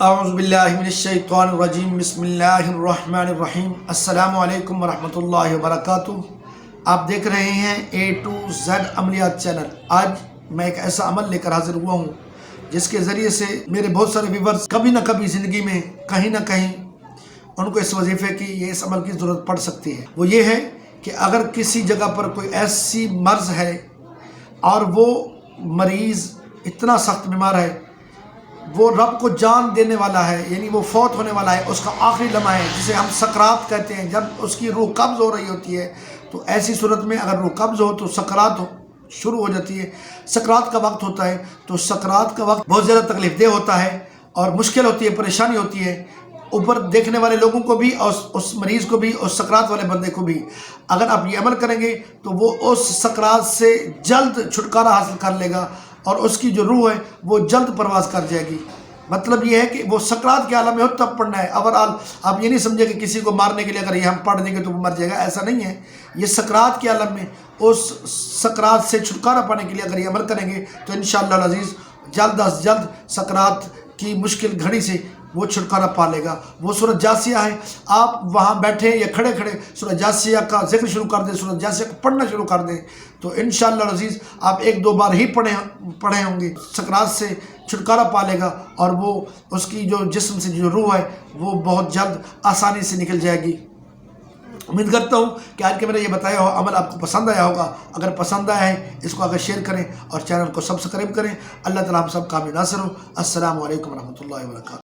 اعوذ باللہ من الشیطان الرجیم بسم اللہ الرحمن الرحیم السلام ورحمۃ وبرکاتہ۔ آپ دیکھ رہے ہیں A to Z عملیات چینل۔ آج میں ایک ایسا عمل لے کر حاضر ہوا ہوں جس کے ذریعے سے میرے بہت سارے ویورز کبھی نہ کبھی زندگی میں کہیں نہ کہیں ان کو اس وظیفے کی اس عمل کی ضرورت پڑ سکتی ہے۔ وہ یہ ہے کہ اگر کسی جگہ پر کوئی ایسی مرض ہے اور وہ مریض اتنا سخت بیمار ہے، وہ رب کو جان دینے والا ہے، یعنی وہ فوت ہونے والا ہے، اس کا آخری لمحہ ہے جسے ہم سکرات کہتے ہیں، جب اس کی روح قبض ہو رہی ہوتی ہے، تو ایسی صورت میں اگر روح قبض ہو تو سکرات شروع ہو جاتی ہے۔ سکرات کا وقت ہوتا ہے تو سکرات کا وقت بہت زیادہ تکلیف دہ ہوتا ہے اور مشکل ہوتی ہے، پریشانی ہوتی ہے، اوپر دیکھنے والے لوگوں کو بھی اور اس مریض کو بھی اور سکرات والے بندے کو بھی۔ اگر آپ یہ عمل کریں گے تو وہ اس سکرات سے جلد چھٹکارا حاصل کر لے گا اور اس کی جو روح ہے وہ جلد پرواز کر جائے گی۔ مطلب یہ ہے کہ وہ سکرات کے عالم میں ہو تب پڑھنا ہے۔ اوورآل آپ یہ نہیں سمجھے کہ کسی کو مارنے کے لیے اگر یہ ہم پڑھ دیں گے تو وہ مر جائے گا، ایسا نہیں ہے۔ یہ سکرات کے عالم میں اس سکرات سے چھٹکارا پانے کے لیے اگر یہ عمل کریں گے تو انشاءاللہ العزیز جلد از جلد سکرات کی مشکل گھڑی سے وہ چھٹکارا پا لے گا۔ وہ سورۃ جاسیہ ہے، آپ وہاں بیٹھے یا کھڑے کھڑے سورۃ جاسیہ کا ذکر شروع کر دیں، سورۃ جاسیہ کو پڑھنا شروع کر دیں تو انشاءاللہ العزیز آپ ایک دو بار ہی پڑھے ہوں گے، سکرات سے چھٹکارا پا لے گا اور وہ اس کی جو جسم سے جو روح ہے وہ بہت جلد آسانی سے نکل جائے گی۔ امید کرتا ہوں کہ آج کے میرا یہ بتایا ہوا عمل آپ کو پسند آیا ہوگا۔ اگر پسند آیا ہے اس کو اگر شیئر کریں اور چینل کو سبسکرائب کریں۔ اللہ تعالیٰ ہم سب کا ناصر ہو۔ السلام علیکم ورحمۃ اللہ وبرکاتہ۔